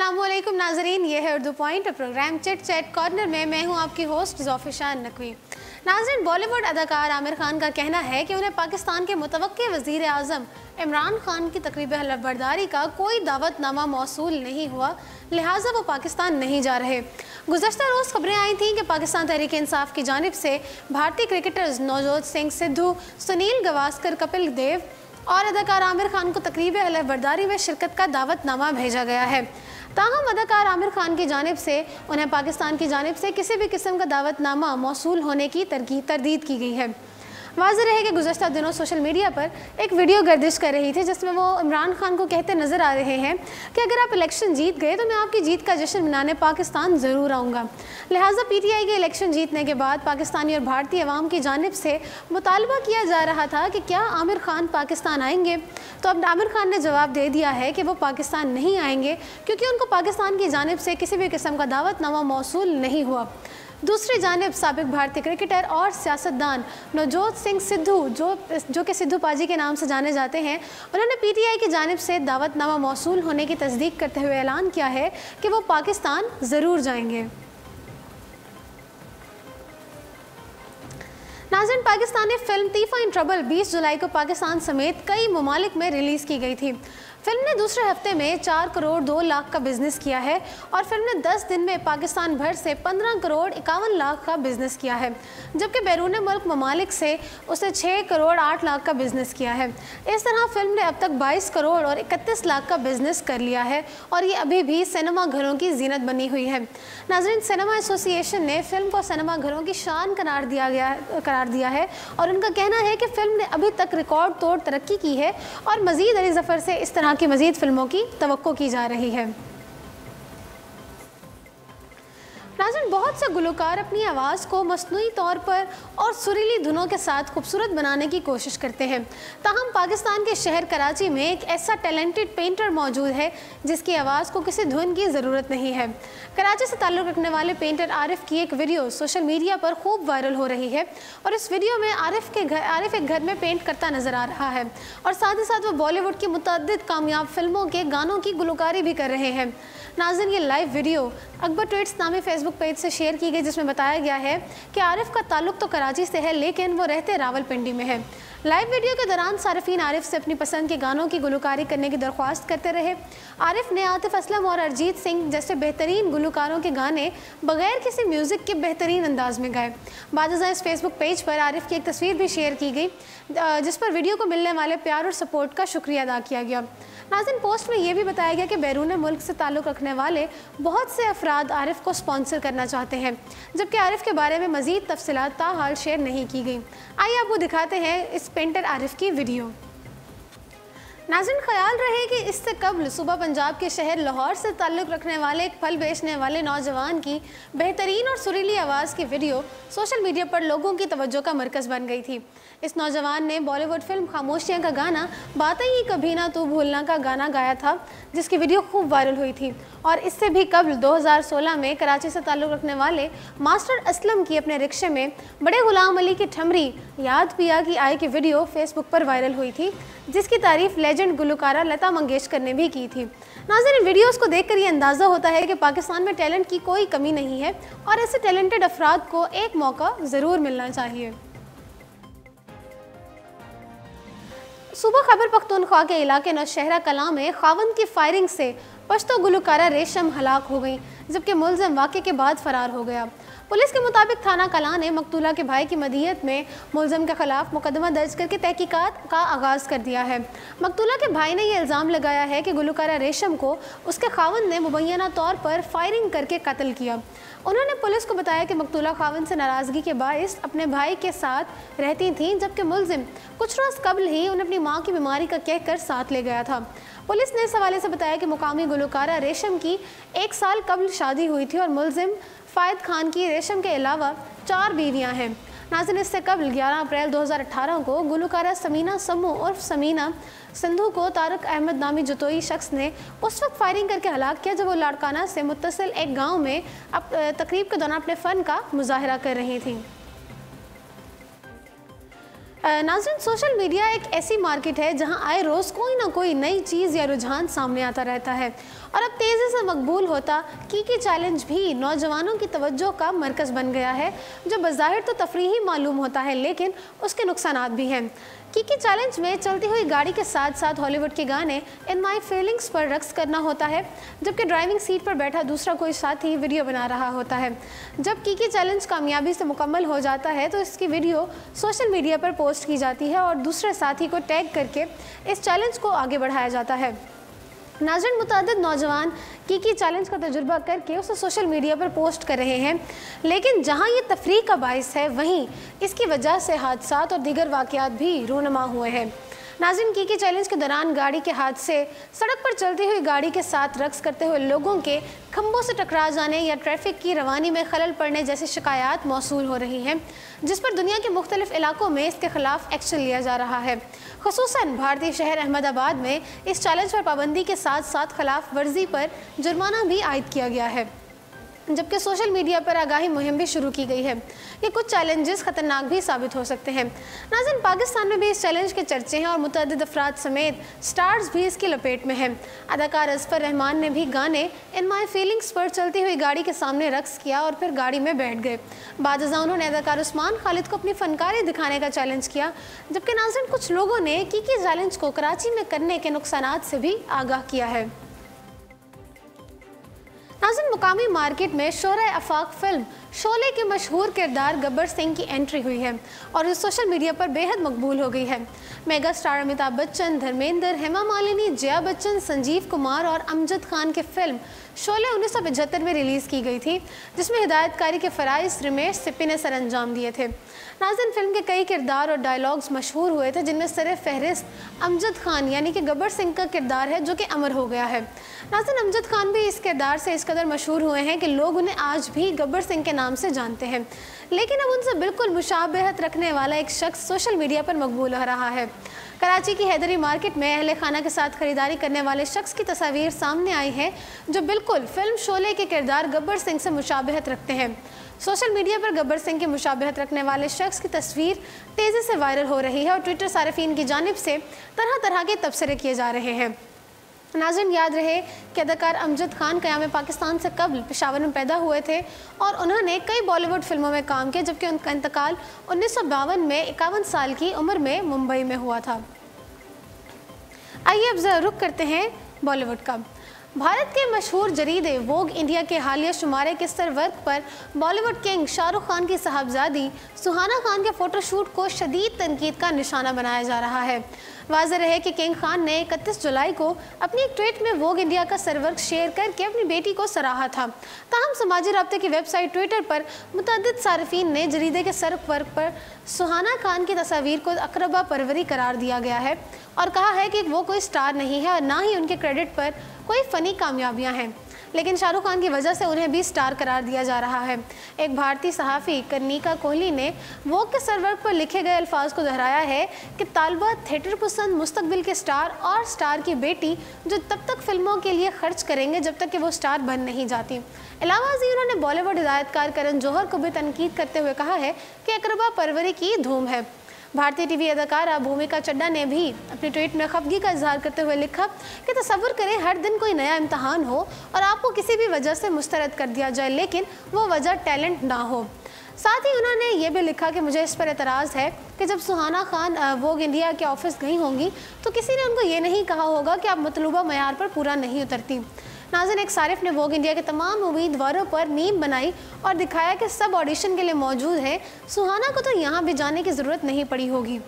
अस्सलामुअलैकुम नाजरीन, ये है Urdu point program chit chat corner में मैं हूँ आपकी होस्ट ज़ोफ़िशान नकवी। नाजरीन, बॉलीवुड अदाकार आमिर खान का कहना है कि उन्हें पाकिस्तान के मुतवक्के वज़ीर आज़म इमरान खान की तकरीब हलफबरदारी का कोई दावतनामा मौसूल नहीं हुआ, लिहाजा वो पाकिस्तान नहीं जा रहे। गुज़श्ता रोज़ खबरें आई थीं कि पाकिस्तान तहरीक इंसाफ की जानिब से भारतीय क्रिकेटर्स नवजोत सिंह सिद्धू, सुनील गावस्कर, कपिल देव और अदाकार आमिर खान को तकरीब हलफबरदारी में शिरकत का दावतनामा भेजा गया है। ताहम अदाकार आमिर खान की जानिब से उन्हें पाकिस्तान की जानिब से किसी भी किस्म का दावतनामा मौसूल होने की तरदीद की गई है। वाज़ेह है कि गुज़श्ता दिनों सोशल मीडिया पर एक वीडियो गर्दिश कर रही थी जिसमें वो इमरान खान को कहते नज़र आ रहे हैं कि अगर आप इलेक्शन जीत गए तो मैं आपकी जीत का जश्न मनाने पाकिस्तान ज़रूर आऊँगा। लिहाजा पीटीआई के इलेक्शन जीतने के बाद पाकिस्तानी और भारतीय अवाम की जानिब से मुतालबा किया जा रहा था कि क्या आमिर खान पाकिस्तान आएंगे, तो अब आमिर खान ने जवाब दे दिया है कि वो पाकिस्तान नहीं आएंगे क्योंकि उनको पाकिस्तान की जानिब से किसी भी किस्म का दावतनामा मौसूल नहीं हुआ। दूसरी जानिब साबिक भारतीय क्रिकेटर और सियासतदान नवजोत सिंह सिद्धू जो कि सिद्धू पाजी के नाम से जाने जाते हैं, उन्होंने पीटीआई की जानिब से दावतनामा मौसूल होने की तस्दीक करते हुए ऐलान किया है कि वो पाकिस्तान ज़रूर जाएंगे। नाज़रीन, पाकिस्तानी फिल्म तीफा इन ट्रबल 20 जुलाई को पाकिस्तान समेत कई ममालिक में रिलीज़ की गई थी। फिल्म ने दूसरे हफ्ते में 4 करोड़ 2 लाख का बिजनेस किया है और फिल्म ने 10 दिन में पाकिस्तान भर से 15 करोड़ 51 लाख का बिजनेस किया है, जबकि बैरून मुल्क ममालिक से उसने 6 करोड़ 8 लाख का बिजनेस किया है। इस तरह फिल्म ने अब तक 22 करोड़ और 31 लाख का बिजनेस कर लिया है और ये अभी भी सिनेमा घरों की जीनत बनी हुई है। नाज़रीन, सिनेमा एसोसिएशन ने फिल्म को सिनेमा घरों की शान करार दिया है और उनका कहना है कि फिल्म ने अभी तक रिकॉर्ड तोड़ तरक्की की है और मज़ीद अली ज़फ़र से इस तरह की मज़ीद फिल्मों की तवक्को की जा रही है। नाज़रीन, बहुत से गुलकार अपनी आवाज़ को मसनूई तौर पर और सुरीली धुनों के साथ खूबसूरत बनाने की कोशिश करते हैं। ताहम पाकिस्तान के शहर कराची में एक ऐसा टैलेंटेड पेंटर मौजूद है जिसकी आवाज़ को किसी धुन की ज़रूरत नहीं है। कराची से ताल्लुक़ रखने वाले पेंटर आरिफ की एक वीडियो सोशल मीडिया पर खूब वायरल हो रही है और इस वीडियो में आरिफ एक घर में पेंट करता नज़र आ रहा है और साथ ही साथ वो बॉलीवुड की मुतअद्दिद कामयाब फिल्मों के गानों की गुलकारी भी कर रहे हैं। नाज़रीन, ये लाइव वीडियो अकबर ट्वीट्स नामी फेसबुक पेज से शेयर की गई जिसमें बताया गया है कि आरिफ का ताल्लुक़ तो कराची से है लेकिन वो रहते रावलपिंडी में है। लाइव वीडियो के दौरान सारिफीन आरिफ से अपनी पसंद के गानों की गुलकारी करने की दरख्वास्त करते रहे। आरिफ ने आतिफ असलम और अरिजीत सिंह जैसे बेहतरीन गुलकारों के गाने बगैर किसी म्यूज़िक के बेहतरीन अंदाज में गाए। बादशाह इस फेसबुक पेज पर आरिफ की एक तस्वीर भी शेयर की गई जिस पर वीडियो को मिलने वाले प्यार और सपोर्ट का शुक्रिया अदा किया गया। नाज़रीन, पोस्ट में यह भी बताया गया कि बैरून मुल्क से ताल्लुक़ रखने वाले बहुत से अफराद आरिफ को स्पॉन्सर करना चाहते हैं, जबकि आरिफ के बारे में मज़ीद तफसीलात ताहाल शेयर नहीं की गई। आइए आपको दिखाते हैं इस पेंटर आरिफ की वीडियो। नाज़रीन, ख्याल रहे कि इससे कबल सूबा पंजाब के शहर लाहौर से ताल्लुक़ रखने वाले एक फल बेचने वाले नौजवान की बेहतरीन और सुरीली आवाज़ की वीडियो सोशल मीडिया पर लोगों की तवज्जो का मरकज़ बन गई थी। इस नौजवान ने बॉलीवुड फिल्म खामोशियाँ का गाना बातें ही कभी ना तू भूलना का गाना गाया था जिसकी वीडियो खूब वायरल हुई थी और इससे भी कबल 2016 में कराची से ताल्लुक़ रखने वाले मास्टर असलम की अपने रिक्शे में बड़े गुलाम अली की ठमरी याद पिया की आई की वीडियो फेसबुक पर वायरल हुई थी जिसकी तारीफ लेजेंड गुलकारा लता मंगेशकर ने भी की थी। नाज़रीन, वीडियोस को देखकर ये अंदाज़ा होता है कि पाकिस्तान में टैलेंट की कोई कमी नहीं है और ऐसे टैलेंटेड अफराद को एक मौका ज़रूर मिलना चाहिए। सूबा खैबर पख्तूनख्वा के इलाके नौशहरा कलां में खावंद की फायरिंग से पश्तो गुलकारा रेशम हलाक हो गई जबकि मुलज़िम वाक़े के बाद फ़रार हो गया। पुलिस के मुताबिक थाना कलां ने मकतूला के भाई की मदीयत में मुलज़िम के खिलाफ मुकदमा दर्ज करके तहकीकात का आगाज़ कर दिया है। मकतूला के भाई ने यह इल्ज़ाम लगाया है कि गुलकारा रेशम को उसके खावंद ने मुबैना तौर पर फायरिंग करके कत्ल किया। उन्होंने पुलिस को बताया कि मकतूला खावंद से नाराज़गी के बाइस अपने भाई के साथ रहती थीं जबकि मुलज़िम कुछ रोज़ कबल ही उन्हें अपनी माँ की बीमारी का कहकर साथ ले गया था। पुलिस ने इस हवाले से बताया कि मुकामी गुलकारा रेशम की 1 साल कबल शादी हुई थी और मुलज़िम फ़ायद खान की रेशम के अलावा 4 बीवियां हैं। नाज़रीन, इससे कबल 11 अप्रैल 2018 को गुलकारा समीना सम्मू और समीना सिंधु को तारक अहमद नामी जतोई शख्स ने उस वक्त फायरिंग करके हलाक किया जब वो लाड़काना से मुत्तसिल एक गाँव में तकरीब के दौरान अपने फ़न का मुजाहरा कर रही थी। नाज़रीन, सोशल मीडिया एक ऐसी मार्केट है जहां आए रोज़ कोई ना कोई नई चीज़ या रुझान सामने आता रहता है और अब तेज़ी से मकबूल होता कीकी चैलेंज भी नौजवानों की तवज्जो का मरकज़ बन गया है, जो बज़ाहिर तो तफरीही मालूम होता है लेकिन उसके नुकसानात भी हैं। कीकी चैलेंज में चलती हुई गाड़ी के साथ साथ हॉलीवुड के गाने इन माई फीलिंग्स पर रक्स करना होता है, जबकि ड्राइविंग सीट पर बैठा दूसरा कोई साथी वीडियो बना रहा होता है। जब कीकी चैलेंज कामयाबी से मुकम्मल हो जाता है तो इसकी वीडियो सोशल मीडिया पर पोस्ट की जाती है और दूसरे साथी को टैग करके इस चैलेंज को आगे बढ़ाया जाता है। नाज़रीन, मुतअद्दिद नौजवान कीकी चैलेंज का तजुर्बा करके उसे सोशल मीडिया पर पोस्ट कर रहे हैं, लेकिन जहां ये तफरीह का बाइस है वहीं इसकी वजह से हादसात और दीगर वाक़यात भी रूनमा हुए हैं। नाज़रीन, कीकी चैलेंज के दौरान गाड़ी के हादसे, सड़क पर चलती हुई गाड़ी के साथ रक्स करते हुए लोगों के खंभों से टकरा जाने या ट्रैफिक की रवानी में खलल पड़ने जैसी शिकायत मौसूल हो रही हैं, जिस पर दुनिया के मुख्तलिफ इलाकों में इसके खिलाफ एक्शन लिया जा रहा है। खुसूसन भारतीय शहर अहमदाबाद में इस चैलेंज पर पाबंदी के साथ साथ खिलाफ वर्जी पर जुर्माना भी आयद किया गया है, जबकि सोशल मीडिया पर आगाही मुहिम भी शुरू की गई है कि कुछ चैलेंजेस खतरनाक भी साबित हो सकते हैं। नाज़रीन, पाकिस्तान में भी इस चैलेंज के चर्चे हैं और मुतअद्दिद अफराद समेत स्टार्स भी इसकी लपेट में हैं। अदाकार असफर रहमान ने भी गाने इन माई फीलिंग्स पर चलती हुई गाड़ी के सामने रक्स किया और फिर गाड़ी में बैठ गए। बाद उन्होंने अदाकार उस्मान खालिद को अपनी फनकारी दिखाने का चैलेंज किया, जबकि नाज़रीन कुछ लोगों ने कीकी चैलेंज को कराची में करने के नुकसानात से भी आगाह किया है। नाज़रीन, मुकामी मार्केट में शोरे आफाक फिल्म शोले के मशहूर किरदार गब्बर सिंह की एंट्री हुई है और इस सोशल मीडिया पर बेहद मकबूल हो गई है। मेगा स्टार अमिताभ बच्चन, धर्मेंद्र, हेमा मालिनी, जया बच्चन, संजीव कुमार और अमजद खान की फिल्म शोले 1975 में रिलीज़ की गई थी, जिसमें हिदायतकारी के फ़राइज़ रमेश सिप्पी ने सर अंजाम दिए थे। नाज़रीन, फिल्म के कई किरदार और डायलॉग्स मशहूर हुए थे, जिनमें सर फहरिस्त अमजद खान यानी कि गब्बर सिंह का किरदार है, जो कि अमर हो गया है। नाज़रीन, अमजद खान भी इस किरदार से इस कदर मशहूर हुए हैं कि लोग उन्हें आज भी गब्बर सिंह के नाम से जानते हैं, लेकिन अब उनसे बिल्कुल मुशाबहत रखने वाला एक शख्स सोशल मीडिया पर मकबूल हो रहा है। कराची की हैदरी मार्केट में अहले खाना के साथ खरीदारी करने वाले शख्स की तस्वीर सामने आई है, जो बिल्कुल फिल्म शोले के किरदार गब्बर सिंह से मुशाबहत रखते हैं। सोशल मीडिया पर गब्बर सिंह की मुशाबहत रखने वाले शख्स की तस्वीर तेज़ी से वायरल हो रही है और ट्विटर सारिफीन की जानिब से तरह तरह के तबसरे किए जा रहे हैं। नाज़रीन, याद रहे कि अदाकार अमजद खान क़याम पाकिस्तान से कबल पेशावर में पैदा हुए थे और उन्होंने कई बॉलीवुड फिल्मों में काम किया, जबकि उनका इंतकाल 1952 में 51 साल की उम्र में मुंबई में हुआ था। आइए अब ज़रा रुख करते हैं बॉलीवुड का। भारत के मशहूर जरीदे वोग इंडिया के हालिया शुमारे के सरवर्क पर बॉलीवुड किंग शाहरुख खान की साहबजादी सुहाना खान के फ़ोटोशूट को शदीद तनकीद का निशाना बनाया जा रहा है। वाज़ेह रहे कि किंग खान ने 31 जुलाई को अपनी एक ट्वीट में वोग इंडिया का सरवर्क शेयर करके अपनी बेटी को सराहा था। ताहम समाजी राब्ते की वेबसाइट ट्विटर पर मुतअद्दिद सारिफीन ने जरीदे के सरवर्क पर सुहाना खान की तस्वीर को अकरबा परवरी करार दिया गया है और कहा है कि वो कोई स्टार नहीं है और ना ही उनके क्रेडिट पर कोई फ़नी कामयाबियाँ हैं, लेकिन शाहरुख खान की वजह से उन्हें भी स्टार करार दिया जा रहा है। एक भारतीय सहाफ़ी कर्निका कोहली ने वोग के सरवर्क पर लिखे गए अल्फाज को दोहराया है कि तालबा थिएटर पसंद मुस्तकबिल के स्टार और स्टार की बेटी जो तब तक फिल्मों के लिए खर्च करेंगे जब तक कि वो स्टार बन नहीं जाती। अलावा जी उन्होंने बॉलीवुड हिदायतकार करण जौहर को भी तनकीद करते हुए कहा है कि अकरबा परवरी की धूम है। भारतीय टीवी अदाकारा भूमिका चड्ढा ने भी अपने ट्वीट में खफगी का इजहार करते हुए लिखा कि तसव्वुर करें हर दिन कोई नया इम्तहान हो और आपको किसी भी वजह से मुस्तरद कर दिया जाए, लेकिन वो वजह टैलेंट ना हो। साथ ही उन्होंने ये भी लिखा कि मुझे इस पर एतराज़ है कि जब सुहाना खान वोग इंडिया के ऑफिस गई होंगी तो किसी ने उनको ये नहीं कहा होगा कि आप मतलूबा मयार पर पूरा नहीं उतरती। नाज़रीन, एक सारिफ ने वोग इंडिया के तमाम उम्मीदवारों पर मीम बनाई और दिखाया कि सब ऑडिशन के लिए मौजूद हैं, सुहाना को तो यहाँ भी जाने की ज़रूरत नहीं पड़ी होगी।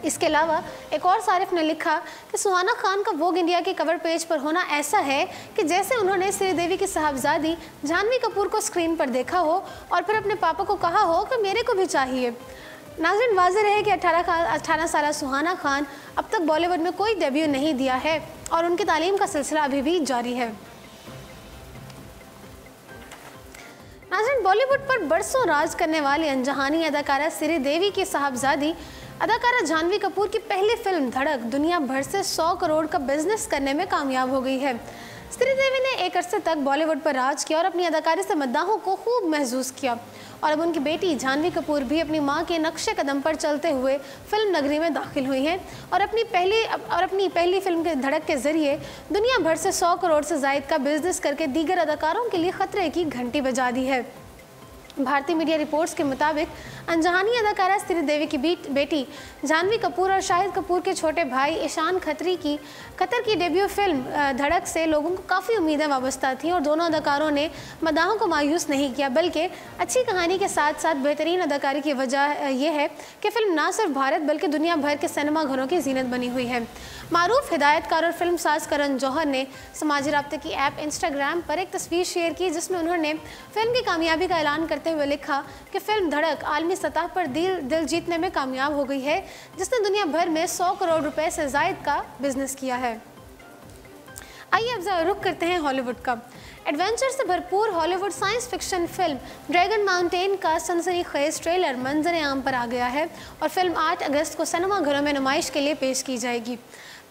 इसके अलावा एक और सारिफ ने लिखा कि सुहाना खान का वोग इंडिया के कवर पेज पर होना ऐसा है कि जैसे उन्होंने श्रीदेवी की साहबजादी जानवी कपूर को स्क्रीन पर देखा हो और फिर अपने पापा को कहा हो कि मेरे को भी चाहिए। नाज़रीन, वाज़ेह रहे कि 18 साल सुहाना खान अब तक बॉलीवुड में कोई डेब्यू नहीं दिया है और उनकी तालीम का सिलसिला अभी भी जारी है। नाज़रीन, बॉलीवुड पर बरसों राज करने वाली अनजहानी अदाकारा श्रीदेवी की साहबजादी अदाकारा जानवी कपूर की पहली फिल्म धड़क दुनिया भर से 100 करोड़ का बिजनेस करने में कामयाब हो गई है। श्रीदेवी ने एक अरसे तक बॉलीवुड पर राज किया और अपनी अदाकारी से मद्दाहों को खूब महसूस किया। और अब उनकी बेटी जानवी कपूर भी अपनी मां के नक्शे कदम पर चलते हुए फिल्म नगरी में दाखिल हुई हैं और अपनी पहली फिल्म के धड़क के जरिए दुनिया भर से 100 करोड़ से जायद का बिजनेस करके दीगर अदाकारों के लिए खतरे की घंटी बजा दी है। भारतीय मीडिया रिपोर्ट्स के मुताबिक अनजानी अदाकारा श्रीदेवी की बेटी जानवी कपूर और शाहिद कपूर के छोटे भाई ईशान खतर की डेब्यू फिल्म धड़क से लोगों को काफ़ी उम्मीदें वाबस्ता थीं और दोनों अदाकारों ने मदाहों को मायूस नहीं किया, बल्कि अच्छी कहानी के साथ साथ बेहतरीन अदाकारी की वजह यह है कि फिल्म न सिर्फ भारत बल्कि दुनिया भर के सिनेमा घरों की जीनत बनी हुई है। मारूफ हिदायतकार और फिल्म साज करण जौहर ने समाजी राब्ते की ऐप इंस्टाग्राम पर एक तस्वीर शेयर की जिसमें उन्होंने फिल्म की कामयाबी का ऐलान करते हुए लिखा कि फिल्म धड़क आलमी सतह पर दिल जीतने में कामयाब हो गई है, जिसने दुनिया भर में 100 करोड़ रुपए से जायद का बिजनेस किया है। आइए अब जरा रुख करते हैं हॉलीवुड का। एडवेंचर से भरपूर Hollywood science fiction film dragon mountain का सनसनीखेज ट्रेलर मंजर आम पर आ गया है और फिल्म 8 अगस्त को सिनेमा घरों में नुमाइश के लिए पेश की जाएगी।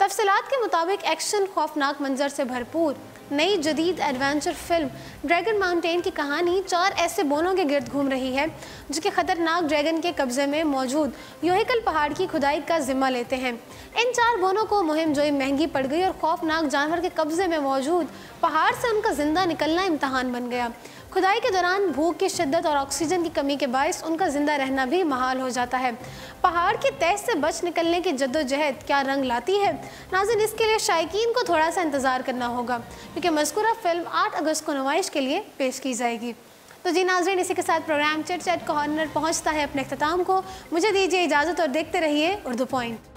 तफसीलात के मुताबिक एक्शन, खौफनाक मंजर से भरपूर नई जदीद एडवेंचर फिल्म ड्रैगन माउंटेन की कहानी 4 ऐसे बोनों के गिर्द घूम रही है जो कि खतरनाक ड्रैगन के कब्जे में मौजूद योहिकल पहाड़ की खुदाई का जिम्मा लेते हैं। इन 4 बोनों को मुहिम जोई महंगी पड़ गई और खौफनाक जानवर के कब्जे में मौजूद पहाड़ से उनका जिंदा निकलना इम्तहान बन गया। खुदाई के दौरान भूख की शिद्दत और ऑक्सीजन की कमी के बायस उनका जिंदा रहना भी महाल हो जाता है। पहाड़ की तह से बच निकलने की जद्दोजहद क्या रंग लाती है? नाज़रीन, इसके लिए शायकीन को थोड़ा सा इंतज़ार करना होगा क्योंकि मज़कूरा फिल्म 8 अगस्त को नुमाइश के लिए पेश की जाएगी। तो जी नाज़रीन, इसी के साथ प्रोग्राम चिट चैट कॉर्नर पहुँचता है अपने इख्तिताम को। मुझे दीजिए इजाज़त और देखते रहिए उर्दू पॉइंट।